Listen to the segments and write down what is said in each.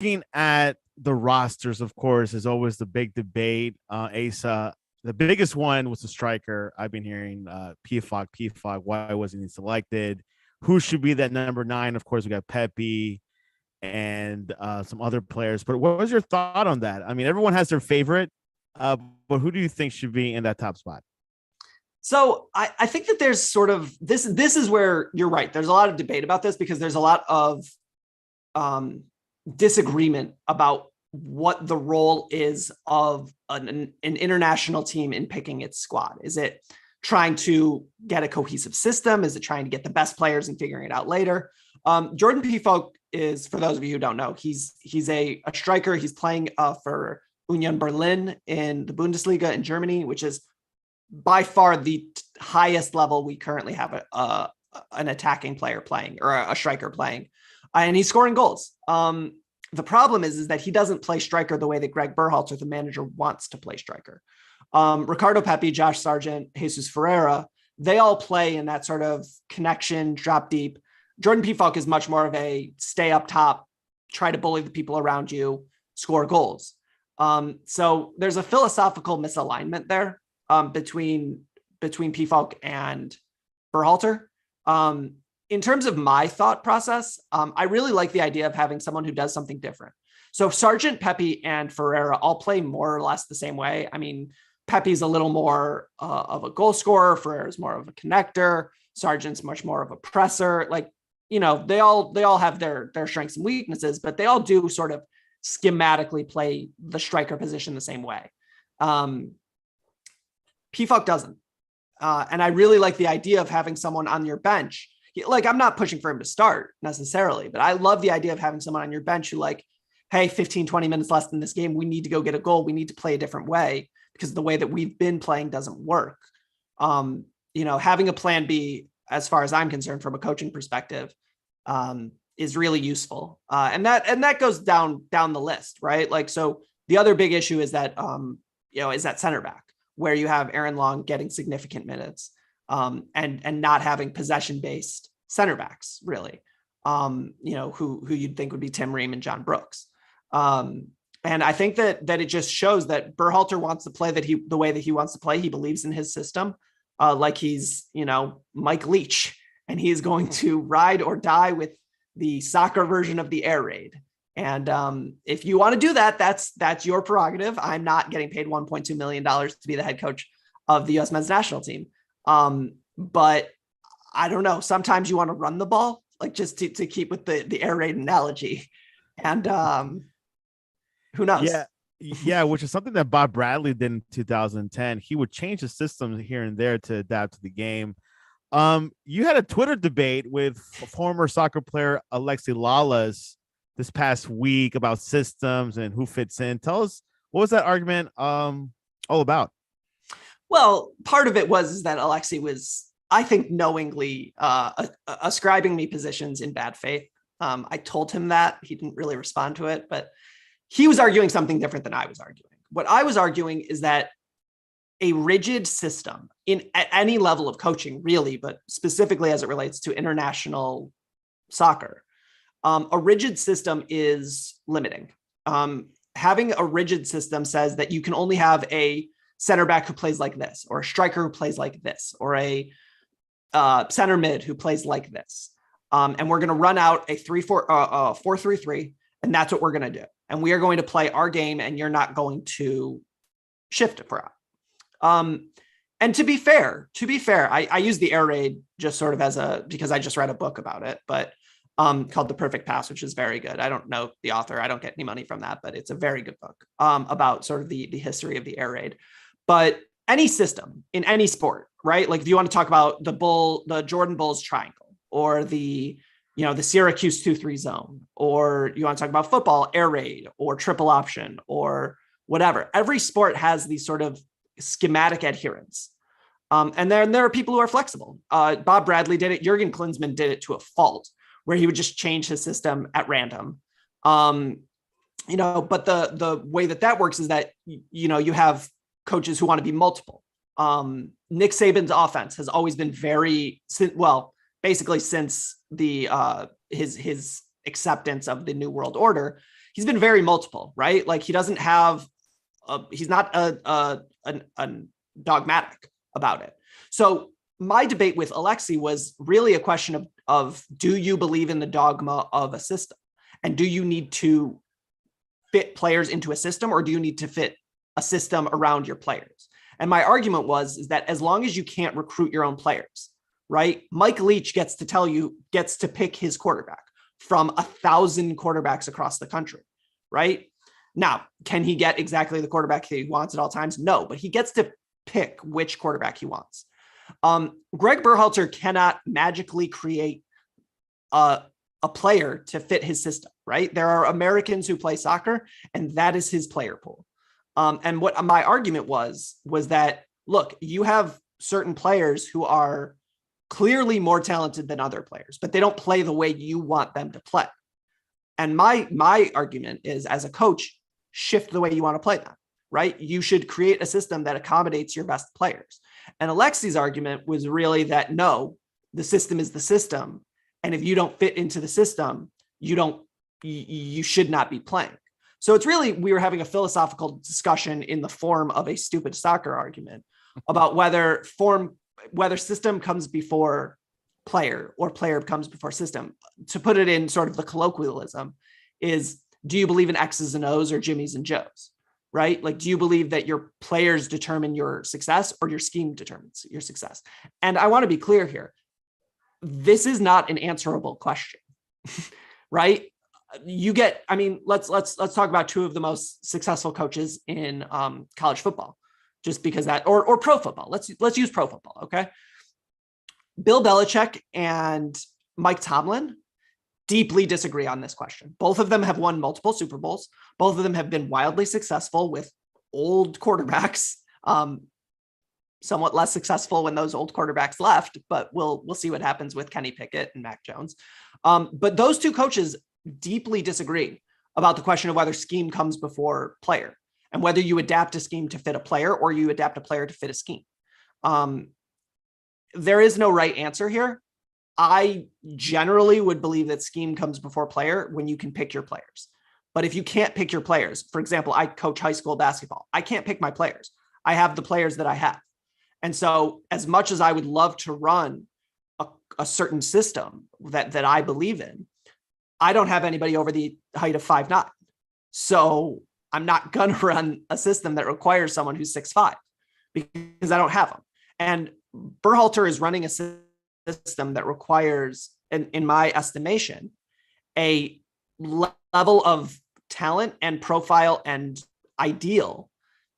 looking at the rosters, of course, is always the big debate. Asa, the biggest one was the striker. I've been hearing Pfog. Why wasn't he selected? Who should be that number 9? Of course, we got Pepe and some other players. But what was your thought on that? I mean, everyone has their favorite, but who do you think should be in that top spot? So I think that there's sort of this. This is where you're right. There's a lot of debate about this because there's a lot of disagreement about what the role is of an international team in picking its squad. Is it trying to get a cohesive system? Is it trying to get the best players and figuring it out later? Jordan Pefok is, for those of you who don't know, he's a striker. He's playing for Union Berlin in the Bundesliga in Germany, which is by far the highest level we currently have an attacking player playing, or a striker playing, and he's scoring goals. The problem is that he doesn't play striker the way that Greg Berhalter, the manager, wants to play striker. Ricardo Pepi, Josh Sargent, Jesus Ferreira, they all play in that sort of connection, drop deep. Jordan Pefok is much more of a stay up top, try to bully the people around you, score goals. So there's a philosophical misalignment there between Pefok and Berhalter. In terms of my thought process, I really like the idea of having someone who does something different. So Sargent, Pepe, and Ferreira all play more or less the same way. I mean, Pepe's a little more of a goal scorer. Ferreira's more of a connector. Sargent's much more of a presser. Like, you know, they all have their strengths and weaknesses, but they all do sort of schematically play the striker position the same way. Pefok doesn't. And I really like the idea of having someone on your bench. Like, I'm not pushing for him to start necessarily, but I love the idea of having someone on your bench who, like, hey, 15, 20 minutes left in this game, we need to go get a goal. We need to play a different way because the way that we've been playing doesn't work. You know, having a plan B, as far as I'm concerned, from a coaching perspective, is really useful. And that goes down the list, right? Like, so the other big issue is that, is that center back, where you have Aaron Long getting significant minutes, and not having possession-based center backs, really, who you'd think would be Tim Ream and John Brooks. And I think that it just shows that Berhalter wants to play the way that he wants to play. He believes in his system, like he's, Mike Leach, and he is going to ride or die with the soccer version of the air raid. And if you want to do that, that's your prerogative. I'm not getting paid $1.2 million to be the head coach of the U.S. men's national team. But I don't know. Sometimes you want to run the ball, like, just to keep with the air raid analogy. And who knows? Yeah, which is something that Bob Bradley did in 2010. He would change the system here and there to adapt to the game. You had a Twitter debate with former soccer player Alexi Lalas this past week about systems and who fits in. Tell us, what was that argument all about? Well, part of it was that Alexi was, I think, knowingly ascribing me positions in bad faith. I told him that. He didn't really respond to it, but he was arguing something different than I was arguing. What I was arguing is that a rigid system at any level of coaching, really, but specifically as it relates to international soccer, a rigid system is limiting. Having a rigid system says that you can only have a center back who plays like this, or a striker who plays like this, or a center mid who plays like this. And we're going to run out a 4-3-3, and that's what we're going to do. And we are going to play our game, and you're not going to shift it for us. And to be fair, I use the air raid just sort of because I just read a book about it, but called The Perfect Pass, which is very good. I don't know the author. I don't get any money from that, but it's a very good book about sort of the history of the air raid. But any system in any sport, right? Like, if you want to talk about the Jordan Bulls triangle, or the Syracuse 2-3 zone, or you want to talk about football, air raid, or triple option, or whatever. Every sport has these sort of schematic adherence. And then there are people who are flexible. Bob Bradley did it. Jurgen Klinsmann did it to a fault, where he would just change his system at random. But the way that works is that, you have coaches who want to be multiple. Nick Saban's offense has always been basically since his acceptance of the New World Order, he's been very multiple, right? Like he doesn't have, he's not a dogmatic about it. So my debate with Alexi was really a question of do you believe in the dogma of a system? And do you need to fit players into a system, or do you need to fit a system around your players? And my argument is that as long as you can't recruit your own players, right? Mike Leach gets to pick his quarterback from 1,000 quarterbacks across the country, right? Now, can he get exactly the quarterback he wants at all times? No, but he gets to pick which quarterback he wants. Greg Berhalter cannot magically create a player to fit his system, right? There are Americans who play soccer, and that is his player pool. And what my argument was that, look, you have certain players who are clearly more talented than other players, but they don't play the way you want them to play. And my argument is, as a coach, shift the way you want to play them, right? You should create a system that accommodates your best players. And Alexi's argument was really that, no, the system is the system. And if you don't fit into the system, you should not be playing. So it's really, we were having a philosophical discussion in the form of a stupid soccer argument about whether system comes before player or player comes before system. To put it in sort of the colloquialism is, do you believe in X's and O's or Jimmy's and Joe's, right? Like, do you believe that your players determine your success or your scheme determines your success? And I want to be clear here. This is not an answerable question, right? Let's talk about two of the most successful coaches in college football, just because that, or pro football. Let's use pro football. Okay. Bill Belichick and Mike Tomlin deeply disagree on this question. Both of them have won multiple Super Bowls. Both of them have been wildly successful with old quarterbacks. Somewhat less successful when those old quarterbacks left, but we'll see what happens with Kenny Pickett and Mac Jones. But those two coaches deeply disagree about the question of whether scheme comes before player and whether you adapt a scheme to fit a player or you adapt a player to fit a scheme. There is no right answer here. I generally would believe that scheme comes before player when you can pick your players. But if you can't pick your players, for example, I coach high school basketball. I can't pick my players. I have the players that I have. And so as much as I would love to run a certain system that I believe in, I don't have anybody over the height of 5'9". So I'm not going to run a system that requires someone who's 6'5", because I don't have them. And Berhalter is running a system that requires, in my estimation, a level of talent and profile and ideal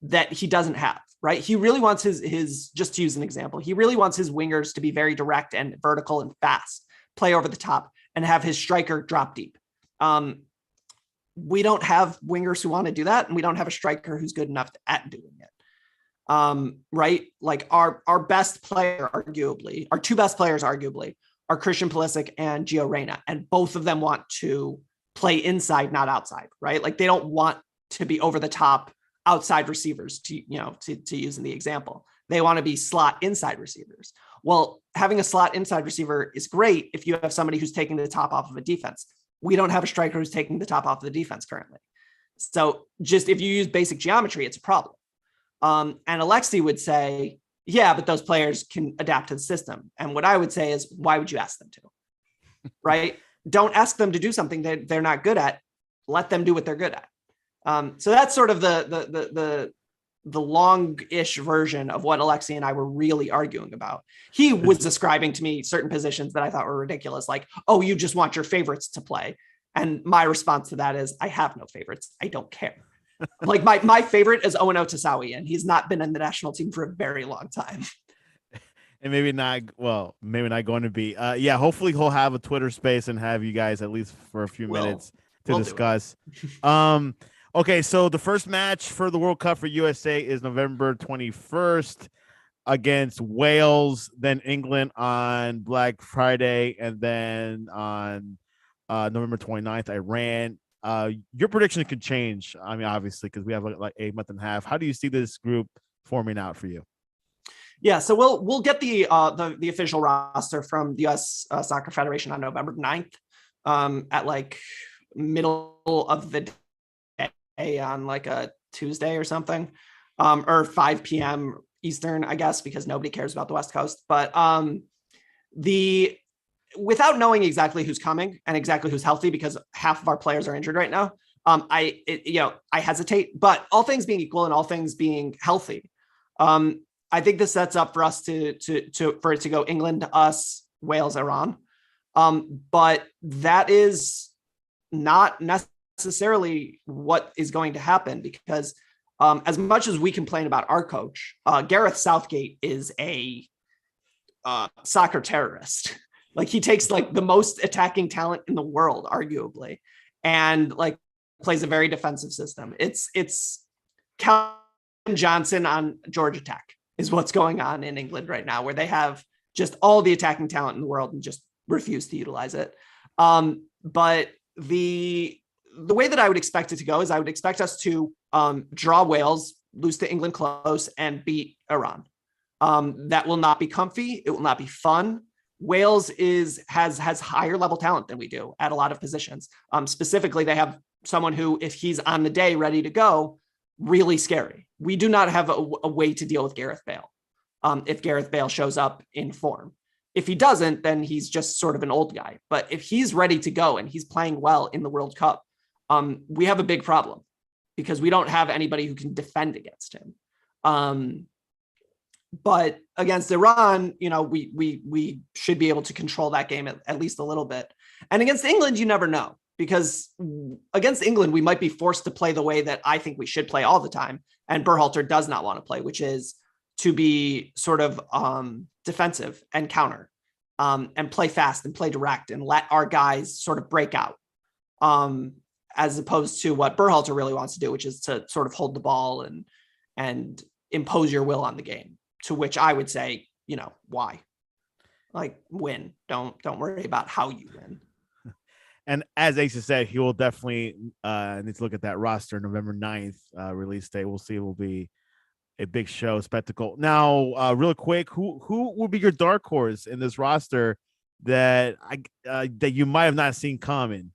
that he doesn't have, right? He really wants his, just to use an example, he really wants his wingers to be very direct and vertical and fast, play over the top, and have his striker drop deep. We don't have wingers who want to do that, and we don't have a striker who's good enough at doing it. Right? Like our best player, arguably, our two best players, arguably, are Christian Pulisic and Gio Reyna, and both of them want to play inside, not outside, right? Like they don't want to be over the top outside receivers, to use in the example. They want to be slot inside receivers. Well, having a slot inside receiver is great if you have somebody who's taking the top off of a defense. We don't have a striker who's taking the top off of the defense currently. So just if you use basic geometry, it's a problem. And Alexi would say, yeah, but those players can adapt to the system. And what I would say is, why would you ask them to? Right? Don't ask them to do something that they're not good at. Let them do what they're good at. So that's sort of the long-ish version of what Alexi and I were really arguing about. He was describing to me certain positions that I thought were ridiculous, like, oh, you just want your favorites to play. And my response to that is, I have no favorites. I don't care. Like my favorite is Owen Otasawi, and he's not been in the national team for a very long time. And maybe not going to be. Yeah, hopefully he'll have a Twitter space and have you guys at least for a few minutes to discuss. Okay, so the first match for the World Cup for USA is November 21st against Wales, then England on Black Friday, and then on November 29th, Iran. Your prediction could change. I mean, obviously, because we have like a month and a half. How do you see this group forming out for you? Yeah, so we'll get the official roster from the U.S. Soccer Federation on November 9th at like middle of the on like a Tuesday or something, or 5 p.m. Eastern, I guess, because nobody cares about the West Coast. But the without knowing exactly who's coming and exactly who's healthy, because half of our players are injured right now, I hesitate. But all things being equal and all things being healthy, I think this sets up for us for it to go England, us, Wales, Iran. But that is not necessarily what is going to happen, because as much as we complain about our coach, Gareth Southgate is a soccer terrorist. Like, he takes like the most attacking talent in the world, arguably, and like plays a very defensive system. It's Calvin Johnson on Georgia Tech is what's going on in England right now, where they have just all the attacking talent in the world and just refuse to utilize it. But the way that I would expect it to go is I would expect us to draw Wales, lose to England close, and beat Iran. That will not be comfy. It will not be fun. Wales has higher level talent than we do at a lot of positions. Specifically, they have someone who, if he's on the day ready to go, really scary. We do not have a way to deal with Gareth Bale. If Gareth Bale shows up in form. If he doesn't, then he's just sort of an old guy. But if he's ready to go and he's playing well in the World Cup, we have a big problem, because we don't have anybody who can defend against him. But against Iran, we should be able to control that game at least a little bit. And against England, you never know, because against England, we might be forced to play the way that I think we should play all the time. And Berhalter does not want to play, which is to be sort of defensive and counter, and play fast and play direct and let our guys sort of break out, as opposed to what Berhalter really wants to do, which is to sort of hold the ball and impose your will on the game. To which I would say, why? Like, win. Don't worry about how you win. And as Asa said, he will definitely need to look at that roster. November 9th release date. We'll see. It will be a big show spectacle. Now, real quick, who will be your dark horse in this roster that that you might have not seen coming?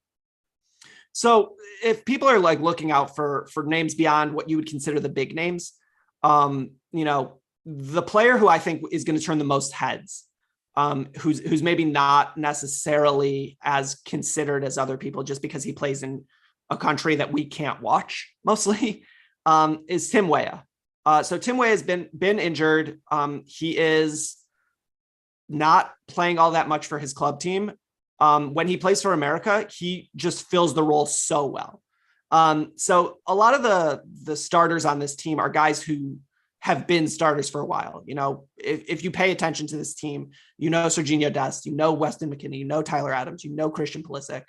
So if people are like looking out for names beyond what you would consider the big names, the player who I think is going to turn the most heads, who's maybe not necessarily as considered as other people just because he plays in a country that we can't watch mostly, is Tim Weah. So Tim Weah has been injured. He is not playing all that much for his club team. When he plays for America, he just fills the role so well. So a lot of the starters on this team are guys who have been starters for a while. If you pay attention to this team, Serginho Dest, Weston McKennie, Tyler Adams, Christian Pulisic.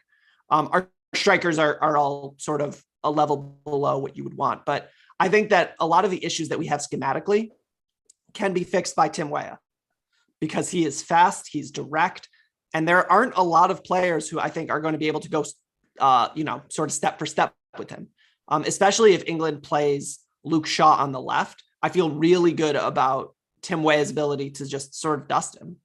Our strikers are all sort of a level below what you would want. But I think that a lot of the issues that we have schematically can be fixed by Tim Weah, because he is fast, he's direct, and there aren't a lot of players who I think are going to be able to go, sort of step for step with him, especially if England plays Luke Shaw on the left. I feel really good about Tim Weah's ability to just sort of dust him.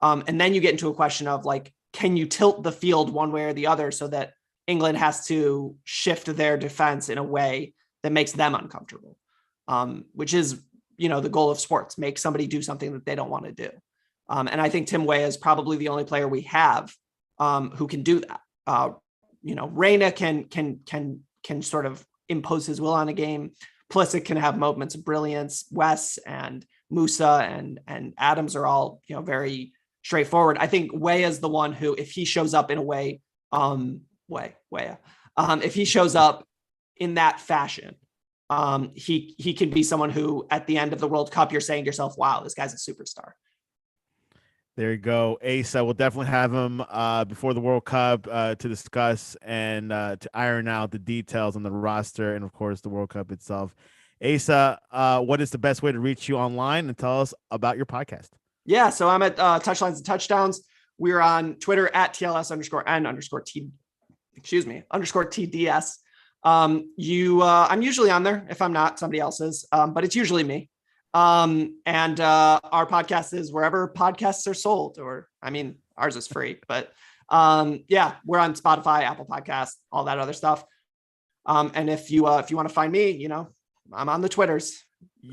And then you get into a question of like, can you tilt the field one way or the other so that England has to shift their defense in a way that makes them uncomfortable, which is, the goal of sports, make somebody do something that they don't want to do. And I think Tim Weah is probably the only player we have who can do that. Reina can sort of impose his will on a game. Pulisic can have moments of brilliance. Wes and Musa and Adams are all, very straightforward. I think Weah is the one who, if he shows up in a way, if he shows up in that fashion, he can be someone who, at the end of the World Cup, you're saying to yourself, wow, this guy's a superstar. There you go. Asa, we'll definitely have him before the World Cup to discuss and to iron out the details on the roster and, of course, the World Cup itself. Asa, what is the best way to reach you online, and tell us about your podcast? Yeah, so I'm at Touchlines and Touchdowns. We're on Twitter at TLS_N_TDS. I'm usually on there. If I'm not, somebody else is, but it's usually me. And our podcast is wherever podcasts are sold, ours is free, but we're on Spotify, Apple Podcasts, all that other stuff. And if you want to find me, I'm on the Twitters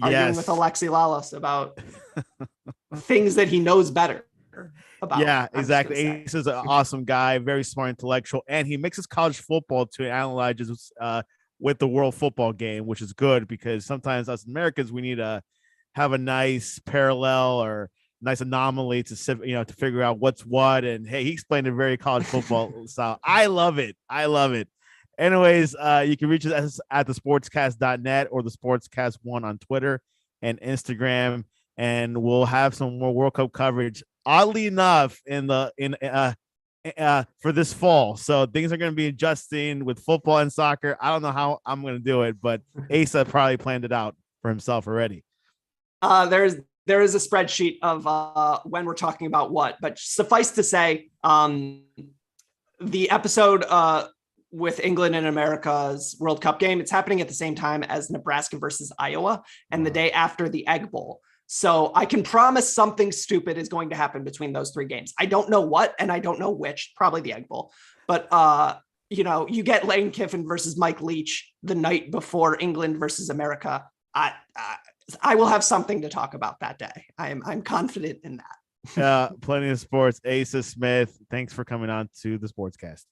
arguing with Yes. Alexi Lalas about things that he knows better about. Yeah, I'm just gonna exactly. say. Ace is an awesome guy, very smart intellectual, and he mixes college football to analyze with the world football game, which is good because sometimes us Americans we need to have a nice parallel or nice anomaly to figure out what's what. And hey, he explained it very college football style. I love it. I love it. Anyways, you can reach us at the sportscast.net or the sportscast1 on Twitter and Instagram, and we'll have some more World Cup coverage. Oddly enough, for this fall, so things are going to be adjusting with football and soccer. I don't know how I'm going to do it, but Asa probably planned it out for himself already. There is a spreadsheet of when we're talking about what, but suffice to say, the episode with England and America's World Cup game, it's happening at the same time as Nebraska versus Iowa and the day after the Egg Bowl. So I can promise something stupid is going to happen between those three games. I don't know what, and I don't know which, probably the Egg Bowl. But, you get Lane Kiffin versus Mike Leach the night before England versus America. I will have something to talk about that day. I'm confident in that. Plenty of sports. Asa Smith, thanks for coming on to the Sportscast.